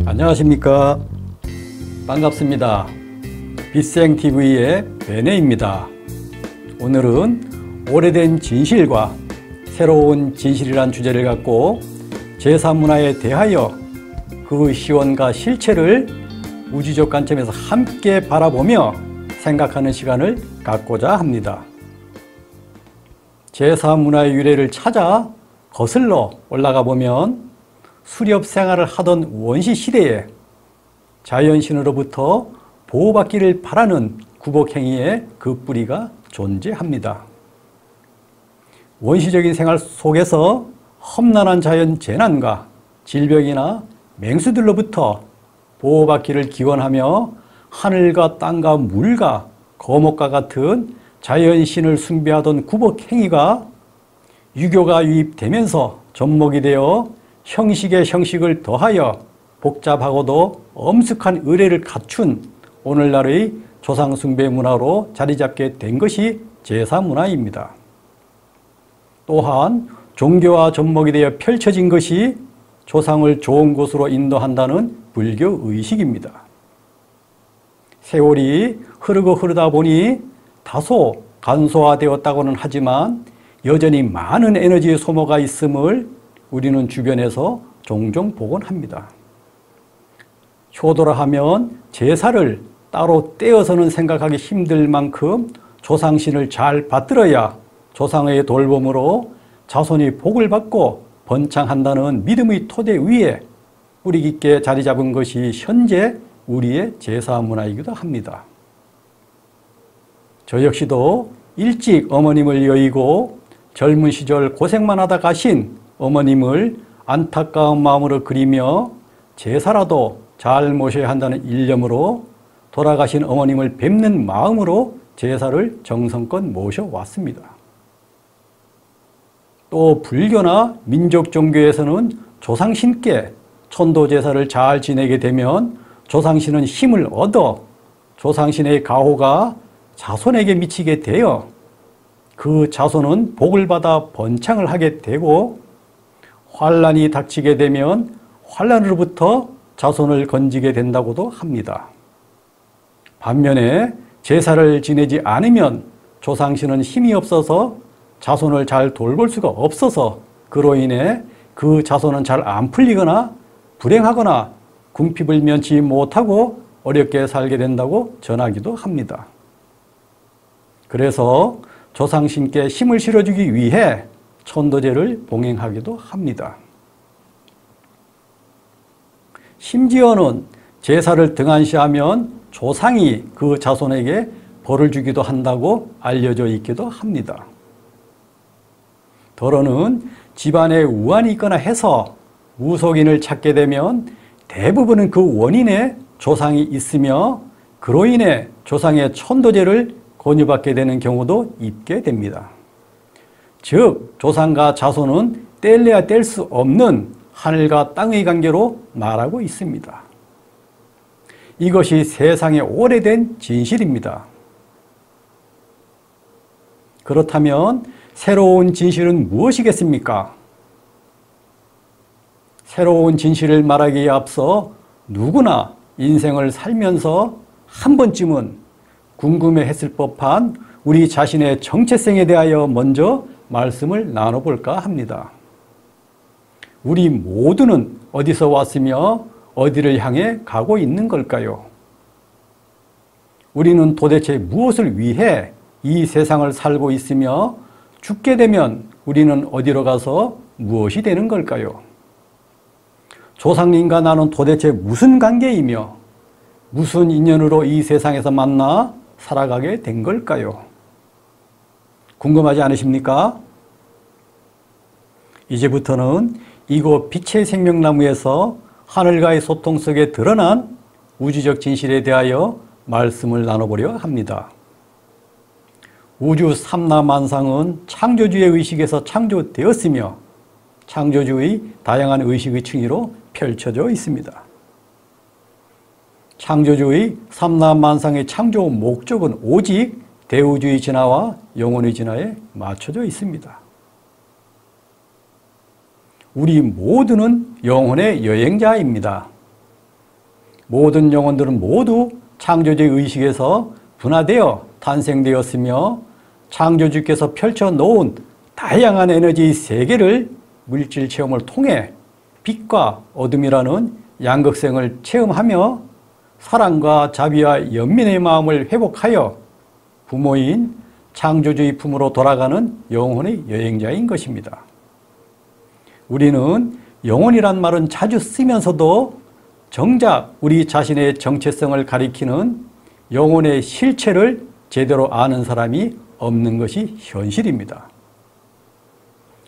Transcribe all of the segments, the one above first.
안녕하십니까. 반갑습니다. 빛생TV의 베네입니다. 오늘은 오래된 진실과 새로운 진실이란 주제를 갖고 제3문화에 대하여 그 시원과 실체를 우주적 관점에서 함께 바라보며 생각하는 시간을 갖고자 합니다. 제3문화의 유래를 찾아 거슬러 올라가 보면 수렵 생활을 하던 원시 시대에 자연신으로부터 보호받기를 바라는 구복행위의 그 뿌리가 존재합니다. 원시적인 생활 속에서 험난한 자연 재난과 질병이나 맹수들로부터 보호받기를 기원하며 하늘과 땅과 물과 거목과 같은 자연신을 숭배하던 구복행위가 유교가 유입되면서 접목이 되어 형식에 형식을 더하여 복잡하고도 엄숙한 의례를 갖춘 오늘날의 조상숭배 문화로 자리잡게 된 것이 제3문화입니다. 또한 종교와 접목이 되어 펼쳐진 것이 조상을 좋은 곳으로 인도한다는 불교 의식입니다. 세월이 흐르다 보니 다소 간소화되었다고는 하지만 여전히 많은 에너지의 소모가 있음을 우리는 주변에서 종종 보곤 합니다. 효도라 하면 제사를 따로 떼어서는 생각하기 힘들 만큼 조상신을 잘 받들어야 조상의 돌봄으로 자손이 복을 받고 번창한다는 믿음의 토대 위에 뿌리 깊게 자리 잡은 것이 현재 우리의 제사문화이기도 합니다. 저 역시도 일찍 어머님을 여의고 젊은 시절 고생만 하다 가신 어머님을 안타까운 마음으로 그리며 제사라도 잘 모셔야 한다는 일념으로 돌아가신 어머님을 뵙는 마음으로 제사를 정성껏 모셔왔습니다. 또 불교나 민족 종교에서는 조상신께 천도제사를 잘 지내게 되면 조상신은 힘을 얻어 조상신의 가호가 자손에게 미치게 되어 그 자손은 복을 받아 번창을 하게 되고 환란이 닥치게 되면 환란으로부터 자손을 건지게 된다고도 합니다. 반면에 제사를 지내지 않으면 조상신은 힘이 없어서 자손을 잘 돌볼 수가 없어서 그로 인해 그 자손은 잘 안 풀리거나 불행하거나 궁핍을 면치 못하고 어렵게 살게 된다고 전하기도 합니다. 그래서 조상신께 힘을 실어주기 위해 천도제를 봉행하기도 합니다. 심지어는 제사를 등한시하면 조상이 그 자손에게 벌을 주기도 한다고 알려져 있기도 합니다. 더러는 집안에 우환이 있거나 해서 무속인을 찾게 되면 대부분은 그 원인에 조상이 있으며 그로 인해 조상의 천도제를 권유받게 되는 경우도 있게 됩니다. 즉 조상과 자손은 뗄래야 뗄 수 없는 하늘과 땅의 관계로 말하고 있습니다. 이것이 세상의 오래된 진실입니다. 그렇다면 새로운 진실은 무엇이겠습니까? 새로운 진실을 말하기에 앞서 누구나 인생을 살면서 한 번쯤은 궁금해했을 법한 우리 자신의 정체성에 대하여 먼저 말씀을 나눠볼까 합니다. 우리 모두는 어디서 왔으며 어디를 향해 가고 있는 걸까요? 우리는 도대체 무엇을 위해 이 세상을 살고 있으며 죽게 되면 우리는 어디로 가서 무엇이 되는 걸까요? 조상님과 나는 도대체 무슨 관계이며 무슨 인연으로 이 세상에서 만나 살아가게 된 걸까요? 궁금하지 않으십니까? 이제부터는 이곳 빛의 생명나무에서 하늘과의 소통 속에 드러난 우주적 진실에 대하여 말씀을 나눠보려 합니다. 우주 삼라만상은 창조주의 의식에서 창조되었으며 창조주의 다양한 의식의 층위로 펼쳐져 있습니다. 창조주의 삼라만상의 창조 목적은 오직 대우주의 진화와 영혼의 진화에 맞춰져 있습니다. 우리 모두는 영혼의 여행자입니다. 모든 영혼들은 모두 창조주의 의식에서 분화되어 탄생되었으며 창조주께서 펼쳐놓은 다양한 에너지의 세계를 물질 체험을 통해 빛과 어둠이라는 양극성을 체험하며 사랑과 자비와 연민의 마음을 회복하여 부모인 창조주의 품으로 돌아가는 영혼의 여행자인 것입니다. 우리는 영혼이란 말은 자주 쓰면서도 정작 우리 자신의 정체성을 가리키는 영혼의 실체를 제대로 아는 사람이 없는 것이 현실입니다.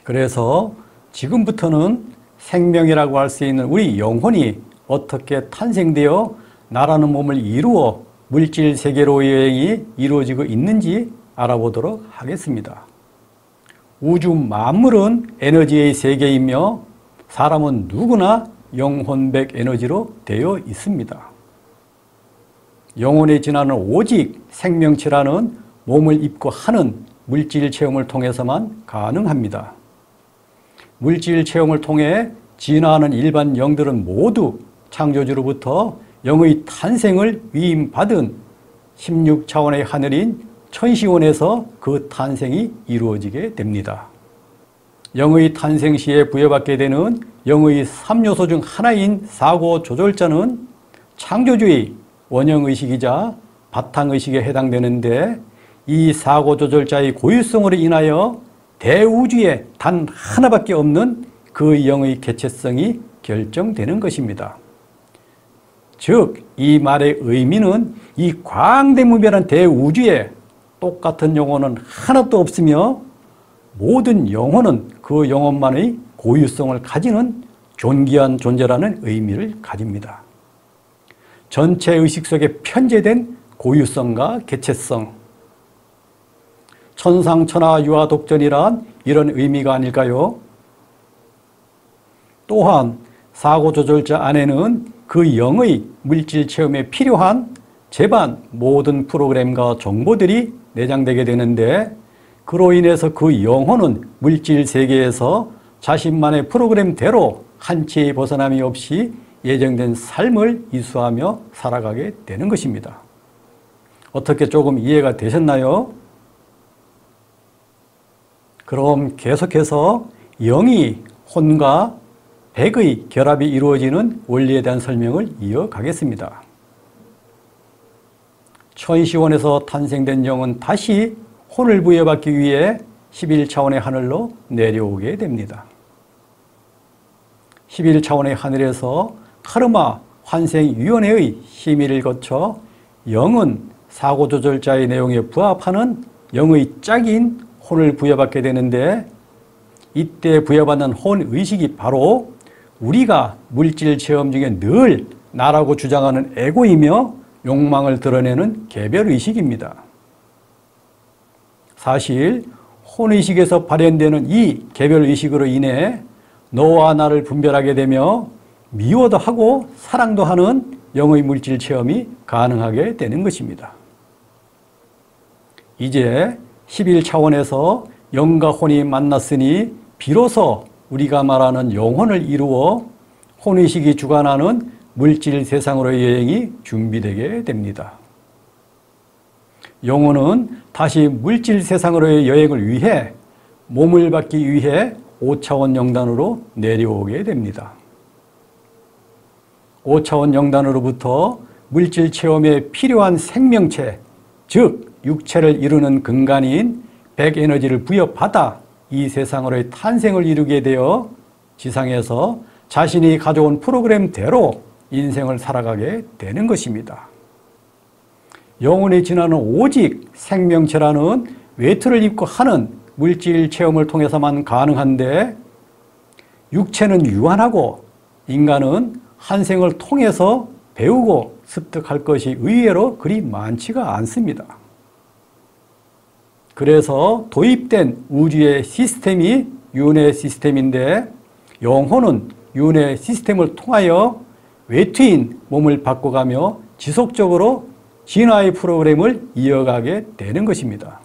그래서 지금부터는 생명이라고 할 수 있는 우리 영혼이 어떻게 탄생되어 나라는 몸을 이루어 물질 세계로의 여행이 이루어지고 있는지 알아보도록 하겠습니다. 우주 만물은 에너지의 세계이며 사람은 누구나 영혼백 에너지로 되어 있습니다. 영혼에 지나는 오직 생명체라는 몸을 입고 하는 물질 체험을 통해서만 가능합니다. 물질 체험을 통해 진화하는 일반 영들은 모두 창조주로부터 영의 탄생을 위임받은 16차원의 하늘인 천시원에서 그 탄생이 이루어지게 됩니다. 영의 탄생 시에 부여받게 되는 영의 3요소 중 하나인 사고조절자는 창조주의 원형의식이자 바탕의식에 해당되는데 이 사고조절자의 고유성으로 인하여 대우주에 단 하나밖에 없는 그 영의 개체성이 결정되는 것입니다. 즉, 이 말의 의미는 이 광대무변한 대우주에 똑같은 영혼은 하나도 없으며 모든 영혼은 그 영혼만의 고유성을 가지는 존귀한 존재라는 의미를 가집니다. 전체 의식 속에 편재된 고유성과 개체성, 천상천하 유아독전이란 이런 의미가 아닐까요? 또한 사고조절자 안에는 그 영의 물질 체험에 필요한 제반 모든 프로그램과 정보들이 내장되게 되는데 그로 인해서 그 영혼은 물질 세계에서 자신만의 프로그램대로 한치의 벗어남이 없이 예정된 삶을 이수하며 살아가게 되는 것입니다. 어떻게 조금 이해가 되셨나요? 그럼 계속해서 영이 혼과 백의 결합이 이루어지는 원리에 대한 설명을 이어가겠습니다. 천시원에서 탄생된 영은 다시 혼을 부여받기 위해 11차원의 하늘로 내려오게 됩니다. 11차원의 하늘에서 카르마 환생위원회의 심의를 거쳐 영은 사고조절자의 내용에 부합하는 영의 짝인 혼을 부여받게 되는데 이때 부여받는 혼의식이 바로 우리가 물질 체험 중에 늘 나라고 주장하는 에고이며 욕망을 드러내는 개별의식입니다. 사실 혼의식에서 발현되는 이 개별의식으로 인해 너와 나를 분별하게 되며 미워도 하고 사랑도 하는 영의 물질 체험이 가능하게 되는 것입니다. 이제 11차원에서 영과 혼이 만났으니 비로소 우리가 말하는 영혼을 이루어 혼의식이 주관하는 물질 세상으로의 여행이 준비되게 됩니다. 영혼은 다시 물질 세상으로의 여행을 위해 몸을 받기 위해 5차원 영단으로 내려오게 됩니다. 5차원 영단으로부터 물질 체험에 필요한 생명체, 즉 육체를 이루는 근간인 백에너지를 부여받아 이 세상으로의 탄생을 이루게 되어 지상에서 자신이 가져온 프로그램대로 인생을 살아가게 되는 것입니다. 영혼이 지나는 오직 생명체라는 외투를 입고 하는 물질 체험을 통해서만 가능한데 육체는 유한하고 인간은 한 생을 통해서 배우고 습득할 것이 의외로 그리 많지가 않습니다. 그래서 도입된 우주의 시스템이 윤회 시스템인데 영혼은 윤회 시스템을 통하여 외투인 몸을 바꿔가며 지속적으로 진화의 프로그램을 이어가게 되는 것입니다.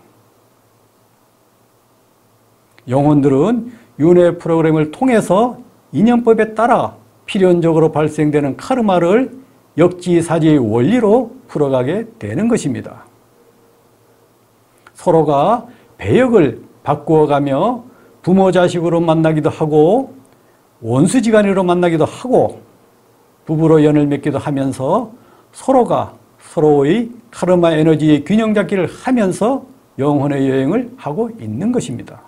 영혼들은 윤회 프로그램을 통해서 인연법에 따라 필연적으로 발생되는 카르마를 역지사지의 원리로 풀어가게 되는 것입니다. 서로가 배역을 바꾸어가며 부모 자식으로 만나기도 하고 원수지간으로 만나기도 하고 부부로 연을 맺기도 하면서 서로가 서로의 카르마 에너지의 균형 잡기를 하면서 영혼의 여행을 하고 있는 것입니다.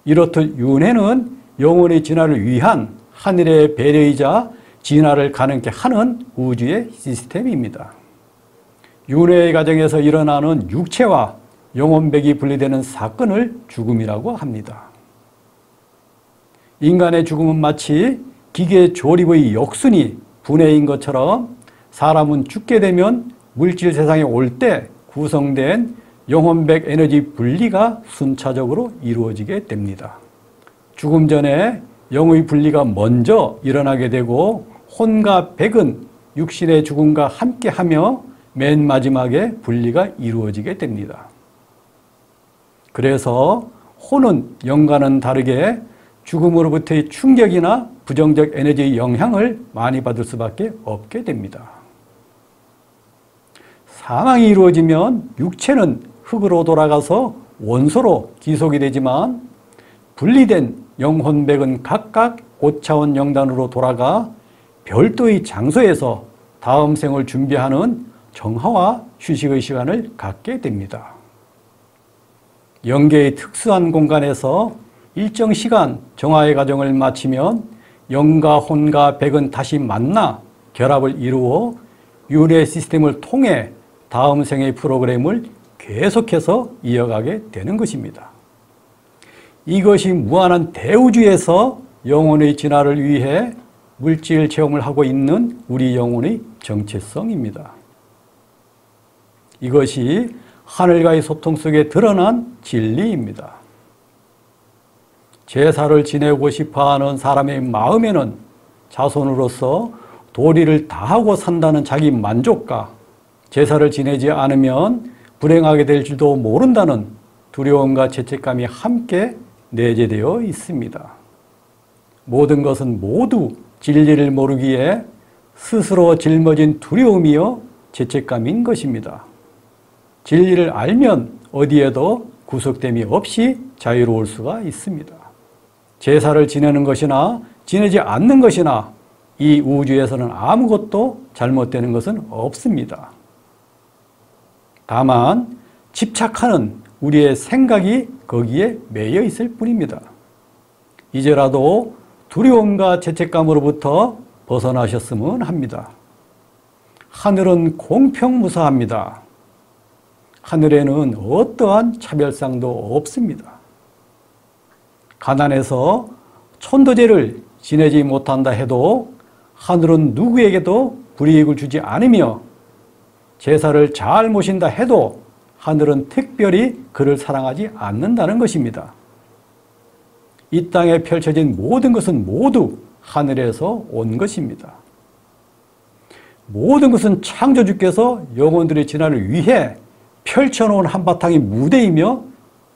이렇듯 윤회는 영혼의 진화를 위한 하늘의 배려이자 진화를 가능케 하는 우주의 시스템입니다. 윤회의 과정에서 일어나는 육체와 영혼백이 분리되는 사건을 죽음이라고 합니다. 인간의 죽음은 마치 기계 조립의 역순이 분해인 것처럼 사람은 죽게 되면 물질 세상에 올 때 구성된 영혼백 에너지 분리가 순차적으로 이루어지게 됩니다. 죽음 전에 영의 분리가 먼저 일어나게 되고 혼과 백은 육신의 죽음과 함께하며 맨 마지막에 분리가 이루어지게 됩니다. 그래서 혼은 영과는 다르게 죽음으로부터의 충격이나 부정적 에너지의 영향을 많이 받을 수밖에 없게 됩니다. 사망이 이루어지면 육체는 흙으로 돌아가서 원소로 기속이 되지만 분리된 영혼백은 각각 5차원 영단으로 돌아가 별도의 장소에서 다음 생을 준비하는 정화와 휴식의 시간을 갖게 됩니다. 영계의 특수한 공간에서 일정 시간 정화의 과정을 마치면 영과 혼과 백은 다시 만나 결합을 이루어 윤회 시스템을 통해 다음 생의 프로그램을 계속해서 이어가게 되는 것입니다. 이것이 무한한 대우주에서 영혼의 진화를 위해 물질 체험을 하고 있는 우리 영혼의 정체성입니다. 이것이 하늘과의 소통 속에 드러난 진리입니다. 제사를 지내고 싶어하는 사람의 마음에는 자손으로서 도리를 다하고 산다는 자기 만족과 제사를 지내지 않으면 불행하게 될 줄도 모른다는 두려움과 죄책감이 함께 내재되어 있습니다. 모든 것은 모두 진리를 모르기에 스스로 짊어진 두려움이요 죄책감인 것입니다. 진리를 알면 어디에도 구속됨이 없이 자유로울 수가 있습니다. 제사를 지내는 것이나 지내지 않는 것이나 이 우주에서는 아무것도 잘못되는 것은 없습니다. 다만 집착하는 우리의 생각이 거기에 매여 있을 뿐입니다. 이제라도 두려움과 죄책감으로부터 벗어나셨으면 합니다. 하늘은 공평무사합니다. 하늘에는 어떠한 차별상도 없습니다. 가난해서 천도제를 지내지 못한다 해도 하늘은 누구에게도 불이익을 주지 않으며 제사를 잘 모신다 해도 하늘은 특별히 그를 사랑하지 않는다는 것입니다. 이 땅에 펼쳐진 모든 것은 모두 하늘에서 온 것입니다. 모든 것은 창조주께서 영혼들의 진화를 위해 펼쳐놓은 한바탕의 무대이며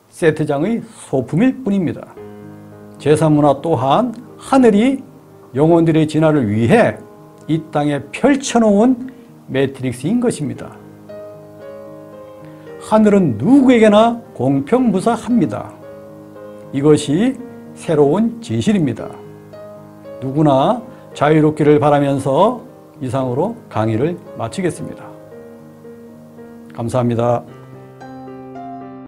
세트장의 소품일 뿐입니다. 제사문화 또한 하늘이 영혼들의 진화를 위해 이 땅에 펼쳐놓은 매트릭스인 것입니다. 하늘은 누구에게나 공평무사합니다. 이것이 새로운 진실입니다. 누구나 자유롭기를 바라면서 이상으로 강의를 마치겠습니다. 감사합니다.